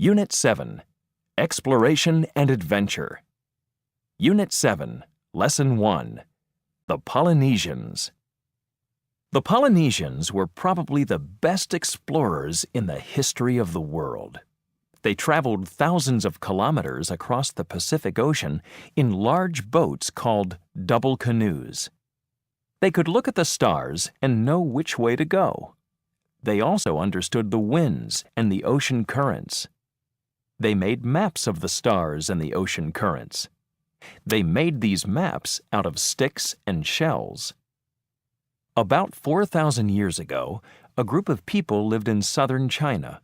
Unit 7, Exploration and Adventure. Unit 7, Lesson 1, The Polynesians. The Polynesians were probably the best explorers in the history of the world. They traveled thousands of kilometers across the Pacific Ocean in large boats called double canoes. They could look at the stars and know which way to go. They also understood the winds and the ocean currents. They made maps of the stars and the ocean currents. They made these maps out of sticks and shells. About 4,000 years ago, a group of people lived in southern China.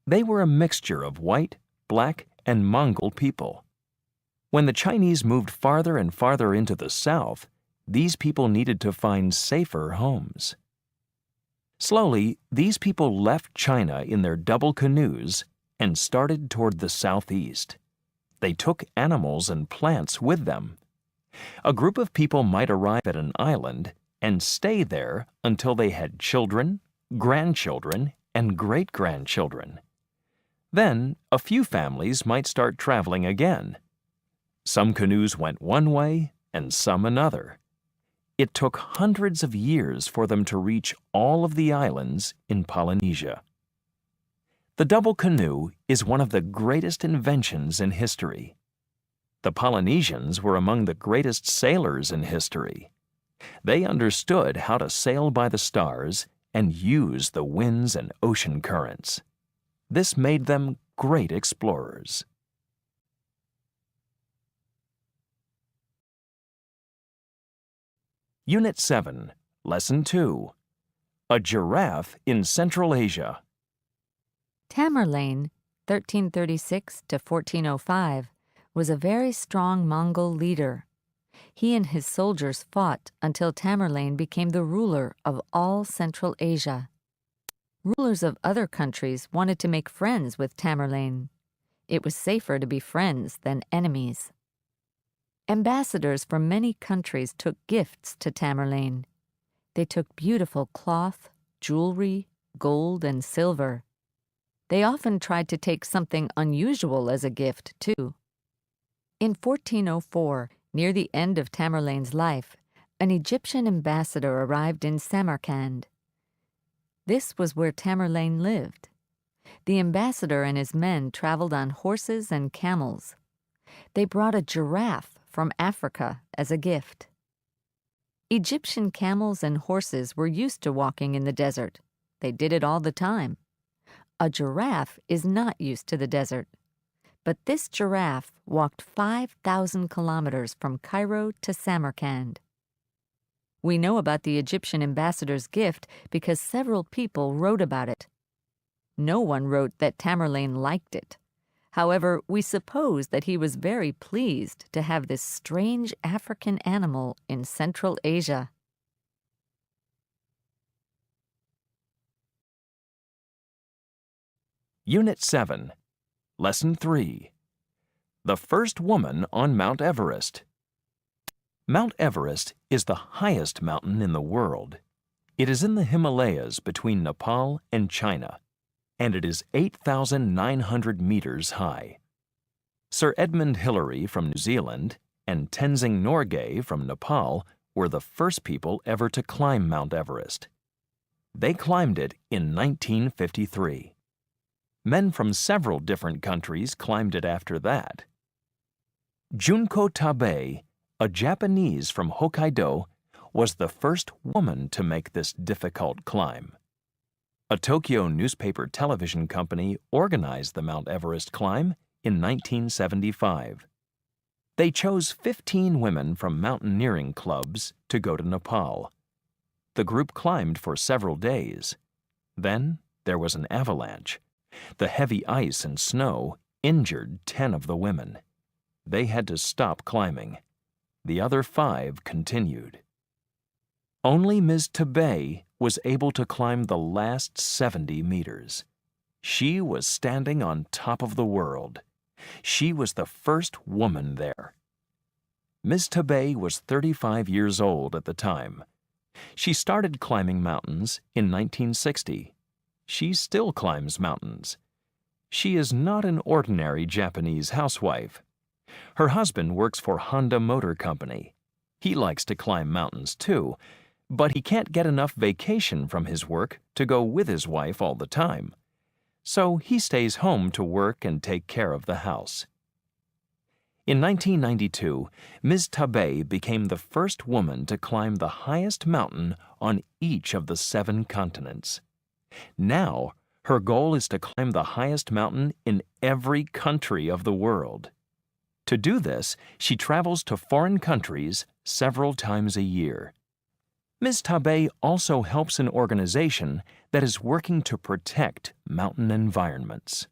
They were a mixture of white, black, and Mongol people. When the Chinese moved farther and farther into the south, these people needed to find safer homes. Slowly, these people left China in their double canoes and started toward the southeast. They took animals and plants with them. A group of people might arrive at an island and stay there until they had children, grandchildren, and great-grandchildren. Then, a few families might start traveling again. Some canoes went one way and some another. It took hundreds of years for them to reach all of the islands in Polynesia. The double canoe is one of the greatest inventions in history. The Polynesians were among the greatest sailors in history. They understood how to sail by the stars and use the winds and ocean currents. This made them great explorers. Unit 7, Lesson 2, A Giraffe in Central Asia. Tamerlane, 1336 to 1405, was a very strong Mongol leader. He and his soldiers fought until Tamerlane became the ruler of all Central Asia. Rulers of other countries wanted to make friends with Tamerlane. It was safer to be friends than enemies. Ambassadors from many countries took gifts to Tamerlane. They took beautiful cloth, jewelry, gold, and silver. They often tried to take something unusual as a gift, too. In 1404, near the end of Tamerlane's life, an Egyptian ambassador arrived in Samarkand. This was where Tamerlane lived. The ambassador and his men traveled on horses and camels. They brought a giraffe from Africa as a gift. Egyptian camels and horses were used to walking in the desert. They did it all the time. A giraffe is not used to the desert. But this giraffe walked 5,000 kilometers from Cairo to Samarkand. We know about the Egyptian ambassador's gift because several people wrote about it. No one wrote that Tamerlane liked it. However, we suppose that he was very pleased to have this strange African animal in Central Asia. Unit 7, Lesson 3, The First Woman on Mount Everest. Mount Everest is the highest mountain in the world. It is in the Himalayas between Nepal and China, and it is 8,900 meters high. Sir Edmund Hillary from New Zealand and Tenzing Norgay from Nepal were the first people ever to climb Mount Everest. They climbed it in 1953. Men from several different countries climbed it after that. Junko Tabei, a Japanese from Hokkaido, was the first woman to make this difficult climb. A Tokyo newspaper television company organized the Mount Everest climb in 1975. They chose 15 women from mountaineering clubs to go to Nepal. The group climbed for several days. Then there was an avalanche. The heavy ice and snow injured 10 of the women. They had to stop climbing. The other 5 continued. Only Ms. Tabei was able to climb the last 70 meters. She was standing on top of the world. She was the first woman there. Ms. Tabei was 35 years old at the time. She started climbing mountains in 1960. She still climbs mountains. She is not an ordinary Japanese housewife. Her husband works for Honda Motor Company. He likes to climb mountains too, but he can't get enough vacation from his work to go with his wife all the time. So he stays home to work and take care of the house. In 1992, Ms. Tabe became the first woman to climb the highest mountain on each of the 7 continents. Now, her goal is to climb the highest mountain in every country of the world. To do this, she travels to foreign countries several times a year. Ms. Tabe also helps an organization that is working to protect mountain environments.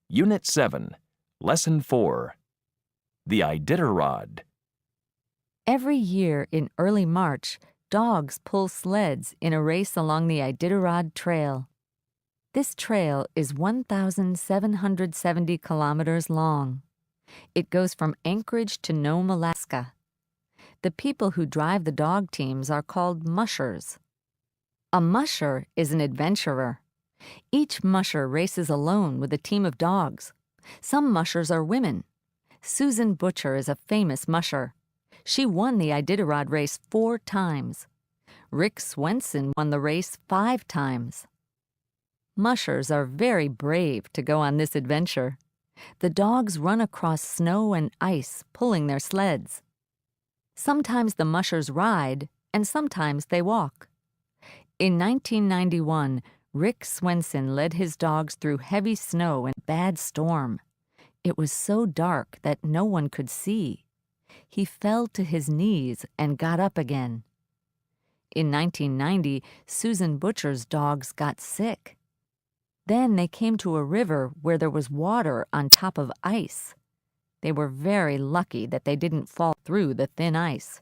Unit 7, Lesson 4, The Iditarod. Every year in early March, dogs pull sleds in a race along the Iditarod Trail. This trail is 1,770 kilometers long. It goes from Anchorage to Nome, Alaska. The people who drive the dog teams are called mushers. A musher is an adventurer. Each musher races alone with a team of dogs. Some mushers are women. Susan Butcher is a famous musher. She won the Iditarod race 4 times. Rick Swenson won the race 5 times. Mushers are very brave to go on this adventure. The dogs run across snow and ice, pulling their sleds. Sometimes the mushers ride, and sometimes they walk. In 1991, Rick Swenson led his dogs through heavy snow and bad storm. It was so dark that no one could see. He fell to his knees and got up again. In 1990, Susan Butcher's dogs got sick. Then they came to a river where there was water on top of ice. They were very lucky that they didn't fall through the thin ice.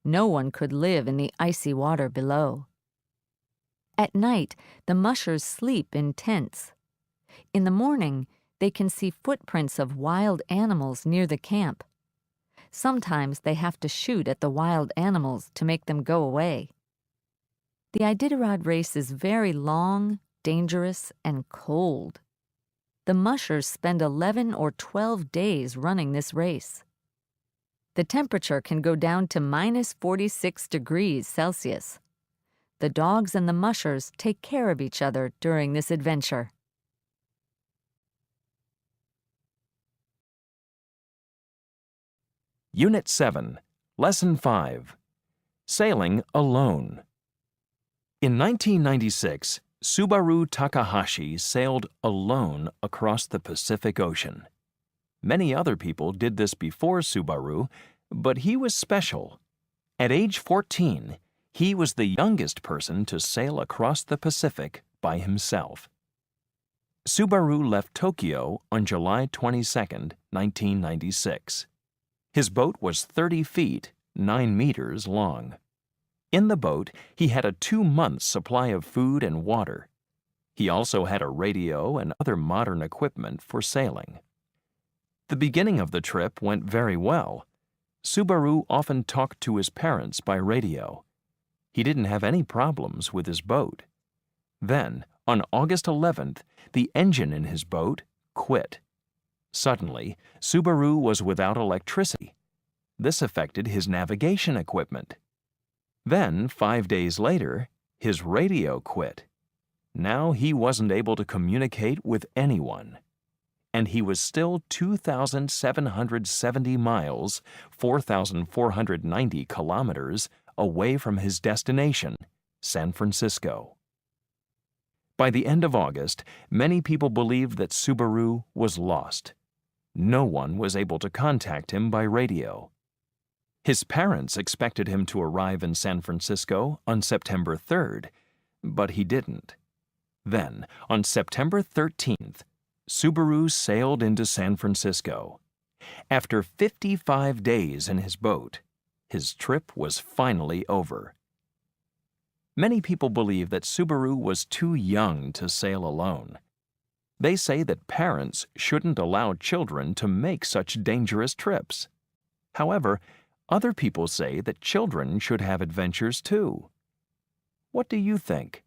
No one could live in the icy water below. At night, the mushers sleep in tents. In the morning, they can see footprints of wild animals near the camp. Sometimes they have to shoot at the wild animals to make them go away. The Iditarod race is very long, dangerous, and cold. The mushers spend 11 or 12 days running this race. The temperature can go down to -46 degrees Celsius. The dogs and the mushers take care of each other during this adventure. Unit 7, Lesson 5, Sailing Alone. In 1996, Subaru Takahashi sailed alone across the Pacific Ocean. Many other people did this before Subaru, but he was special. At age 14, he was the youngest person to sail across the Pacific by himself. Subaru left Tokyo on July 22, 1996. His boat was 30 feet, 9 meters long. In the boat, he had a 2-month supply of food and water. He also had a radio and other modern equipment for sailing. The beginning of the trip went very well. Subaru often talked to his parents by radio. He didn't have any problems with his boat. Then, on August 11th, the engine in his boat quit. Suddenly, Subaru was without electricity. This affected his navigation equipment. Then, 5 days later, his radio quit. Now he wasn't able to communicate with anyone. And he was still 2,770 miles, 4,490 kilometers, away from his destination, San Francisco. By the end of August, many people believed that Subaru was lost. No one was able to contact him by radio. His parents expected him to arrive in San Francisco on September 3rd, but he didn't. Then, on September 13th, Subaru sailed into San Francisco. After 55 days in his boat, his trip was finally over. Many people believe that Subaru was too young to sail alone. They say that parents shouldn't allow children to make such dangerous trips. However, other people say that children should have adventures too. What do you think?